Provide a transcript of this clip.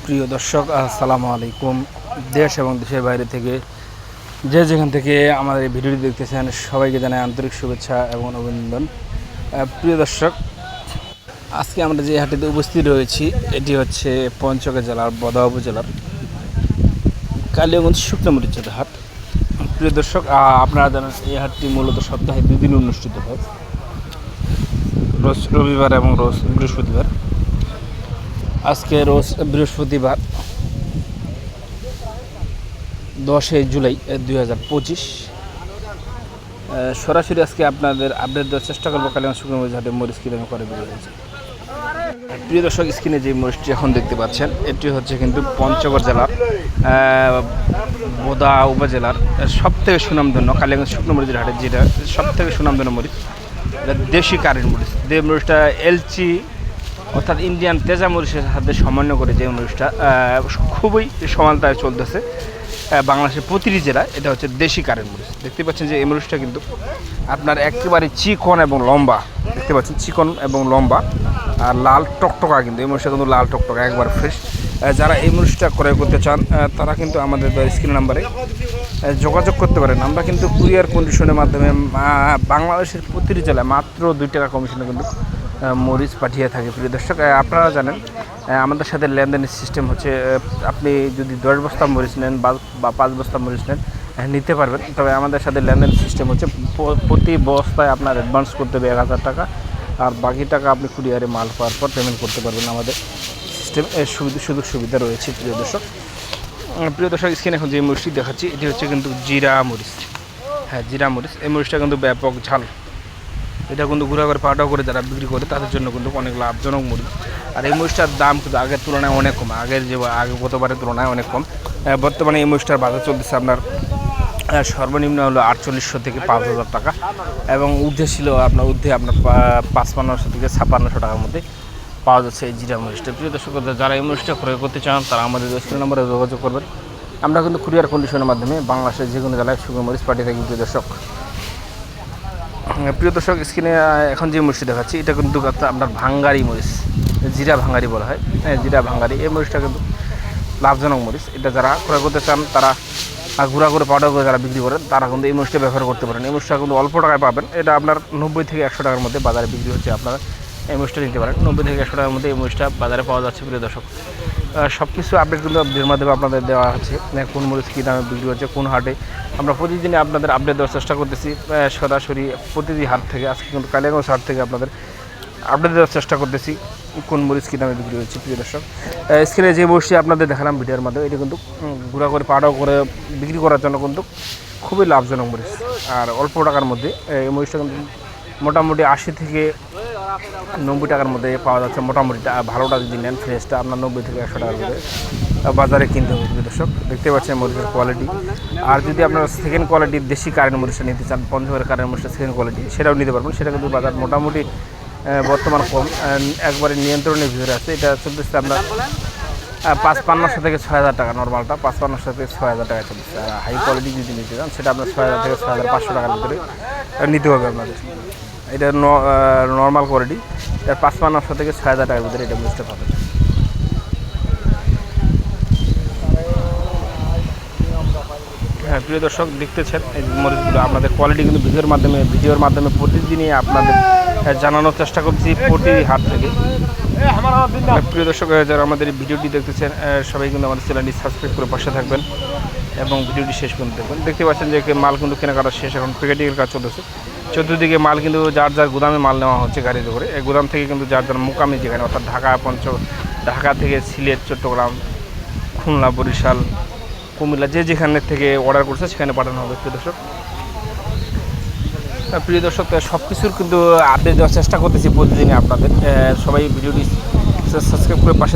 প্রিয় দর্শক, আসসালামু আলাইকুম। দেশ এবং দেশের বাইরে থেকে যে যেখান থেকে আমাদের এই ভিডিওটি দেখতেছেন সবাইকে জানাই আন্তরিক শুভেচ্ছা এবং অভিনন্দন। প্রিয় দর্শক, আজকে আমরা যে হাটটিতে উপস্থিত রয়েছি এটি হচ্ছে পঞ্চগড় জেলার বদা উপজেলার কালিয়াগঞ্জ শুকনো মরিচের হাট। প্রিয় দর্শক, আপনারা জানেন এই হাটটি মূলত সপ্তাহে 2 দিন অনুষ্ঠিত হয়, রোজ রবিবার এবং রোজ বৃহস্পতিবার। আজকে রোজ বৃহস্পতিবার 10 জুলাই 2025। সরাসরি আজকে আপনাদের আপডেট দেওয়ার চেষ্টা করবো কালিয়াগঞ্জ শুকনো মরিচ হাটে মরিচ কী দামে করে বেরিয়ে হয়েছে। প্রিয় দর্শক, স্ক্রিনে যে মরিচটি এখন দেখতে পাচ্ছেন এটি হচ্ছে কিন্তু পঞ্চগড় জেলার বোদা উপজেলার সবথেকে সুনামধন্য কালিয়াগঞ্জ শুকনো মরিচের হাটে, যেটা সবথেকে সুনামধন্য মরিচ, এটা দেশি কারেন্ট মরিচ। যে মরিচটা এলচি অর্থাৎ ইন্ডিয়ান তেজা মরিচের সাথে সমন্বয় করে যে মরিচটা খুবই সমানতায় চলতেছে বাংলাদেশের প্রতিটি জেলায়। এটা হচ্ছে দেশি কারেন্ট মরিচ। দেখতে পাচ্ছেন যে এই মরিচটা কিন্তু আপনার একেবারে চিকন এবং লম্বা, দেখতে পাচ্ছেন চিকন এবং লম্বা আর লাল টকটকা। কিন্তু এই মরিচটা কিন্তু লাল টকটকা, একবার ফ্রেশ। যারা এই মরিচটা ক্রয় করতে চান তারা কিন্তু আমাদের স্ক্রিন নাম্বারে যোগাযোগ করতে পারেন। আমরা কিন্তু কুরিয়ার কন্ডিশনের মাধ্যমে বাংলাদেশের প্রতিটি জেলায় মাত্র 2 টাকা কমিশনে কিন্তু মরিচ পাঠিয়ে থাকে। প্রিয় দর্শক, আপনারা জানেন আমাদের সাথে লেনদেনের সিস্টেম হচ্ছে আপনি যদি 10 বস্তা মরিচ নেন বা 5 বস্তা মরিচ নেন নিতে পারবেন। তবে আমাদের সাথে লেনদেন সিস্টেম হচ্ছে প্রতি বস্তায় আপনার অ্যাডভান্স করতে হবে 1000 টাকা, আর বাকি টাকা আপনি কুরিয়ারে মাল পাওয়ার পর পেমেন্ট করতে পারবেন। আমাদের সিস্টেম সুযোগ সুবিধা রয়েছে। প্রিয় দর্শক, স্ক্রিনে এখন যে মরিচটি দেখাচ্ছি এটি হচ্ছে কিন্তু জিরা মরিচ। হ্যাঁ, জিরা মরিচ। এই মরিচটা কিন্তু ব্যাপক ঝাল। এটা কিন্তু ঘুরা করে পাউডার করে যারা বিক্রি করে তাদের জন্য কিন্তু অনেক লাভজনক মরিচ। আর এই মরিচটার দাম কিন্তু আগের তুলনায় অনেক কম, গতবারের তুলনায় অনেক কম। বর্তমানে এই মরিচটার বাজার চলতেছে আপনার সর্বনিম্ন হলো 4800 থেকে 5000 টাকা, এবং ঊর্ধ্বে ছিল আপনার 5500 থেকে 5600 টাকার মধ্যে পাওয়া যাচ্ছে এই জিরা মরিচটা। প্রিয় দর্শক, যারা এই মরিচটা ক্রয় করতে চান তারা আমাদের স্ক্রিন নম্বরে যোগাযোগ করবেন। আমরা কিন্তু কুরিয়ার কন্ডিশনের মাধ্যমে বাংলাদেশের যে কোনো জেলায় শুকনো মরিচ পাঠিয়ে থাকি। প্রিয় দর্শক, স্ক্রিনে এখন যে মরিচটি দেখাচ্ছি এটা কিন্তু আপনার ভাঙ্গারি মরিচ, জিরা ভাঙ্গারি বলা হয়। জিরা ভাঙ্গারি এই মরিচটা কিন্তু লাভজনক মরিচ। এটা যারা ক্রয় করতে চান তারা গুঁড়া করে পাউডার করে যারা বিক্রি করেন তারা কিন্তু এই মরিচটা ব্যবহার করতে পারেন। এই মরিচটা কিন্তু অল্প টাকায় পাবেন। এটা আপনার 90 থেকে 100 টাকার মধ্যে বাজারে বিক্রি হচ্ছে। আপনারা এই মরিচটা নিতে পারেন 90 থেকে 100 টাকার মধ্যে এই মরিচটা বাজারে পাওয়া যাচ্ছে। প্রিয় দর্শক, সব কিছু আপডেট কিন্তু এর মাধ্যমে আপনাদের দেওয়া হচ্ছে, কোন মরিচ কী দামে বিক্রি হচ্ছে কোন হাটে। আমরা প্রতিদিনই আপনাদের আপডেট দেওয়ার চেষ্টা করতেছি সরাসরি প্রতিটি হাট থেকে। আজকে কিন্তু কালিয়াগঞ্জ হাট থেকে আপনাদের আপডেট দেওয়ার চেষ্টা করতেছি কোন মরিচ কী দামে বিক্রি হচ্ছে। প্রিয় দর্শক, স্ক্রিনে যে মরিচটি আপনাদের দেখালাম ভিডিওর মাধ্যমে এটি কিন্তু গুঁড়া করে পাউডার করে বিক্রি করার জন্য কিন্তু খুবই লাভজনক মরিচ, আর অল্প টাকার মধ্যে এই মরিচটা কিন্তু মোটামুটি 80 থেকে 90 টাকার মধ্যে পাওয়া যাচ্ছে। মোটামুটি ভালোটা যদি নেন ফ্রেশটা আপনার 90 থেকে 100 টাকার মধ্যে বাজারে কিনতে হবে। প্রিয় দর্শক, দেখতে পাচ্ছেন মরিচের কোয়ালিটি। আর যদি আপনারা সেকেন্ড কোয়ালিটির দেশি কারেন্ট মরিচটা নিতে চান, পঞ্চগড়ের কারেন্ট মরিচটা সেকেন্ড কোয়ালিটি, সেটাও নিতে পারবেন। সেটা কিন্তু বাজার মোটামুটি বর্তমান কম, একবারে নিয়ন্ত্রণের ভিতরে আছে। এটা চলতেছে আপনার 5,500 থেকে 6,000 টাকা। নর্মালটা 5,500 থেকে 6,000 টাকা চলতেছে। আর হাই কোয়ালিটি যদি নিতে চান সেটা আপনার 6,000 থেকে 6,500 টাকার ভিতরে নিতে হবে আপনাদের। এটা নর্মাল কোয়ালিটি, এটা 5,500 থেকে 6,000 টাকার ভিতরে এটা বুঝতে পারবেন। হ্যাঁ, প্রিয় দর্শক, দেখতেছেন এই মরিচগুলো আপনাদের কোয়ালিটি কিন্তু ভিডিওর মাধ্যমে প্রতিদিনই আপনাদের জানানোর চেষ্টা করছি প্রতি হাট থেকে। প্রিয় দর্শক, যারা আমাদের ভিডিওটি দেখতেছেন সবাই কিন্তু আমাদের চ্যানেলটি সাবস্ক্রাইব করে পাশে থাকবেন এবং ভিডিওটি শেষ পর্যন্ত দেখবেন। দেখতে পাচ্ছেন যে মাল কিন্তু কেনাকাটা শেষ, এখন প্যাকেটিংয়ের কাজ চলতেছে। চতুর্দিকে মাল কিন্তু যার যার গুদামে মাল নেওয়া হচ্ছে গাড়িতে করে। এই গুদাম থেকে কিন্তু যার যার মোকামি যেখানে, অর্থাৎ ঢাকা থেকে সিলেট, চট্টগ্রাম, খুলনা, বরিশাল, কুমিল্লা, যে যেখানে থেকে অর্ডার করছে সেখানে পাঠানো হবে। প্রিয় দর্শক, সব কিছুর কিন্তু আপডেট দেওয়ার চেষ্টা করতেছি প্রতিদিনই আপনাদের। সবাই ভিডিওটি সাবস্ক্রাইব করে পাশে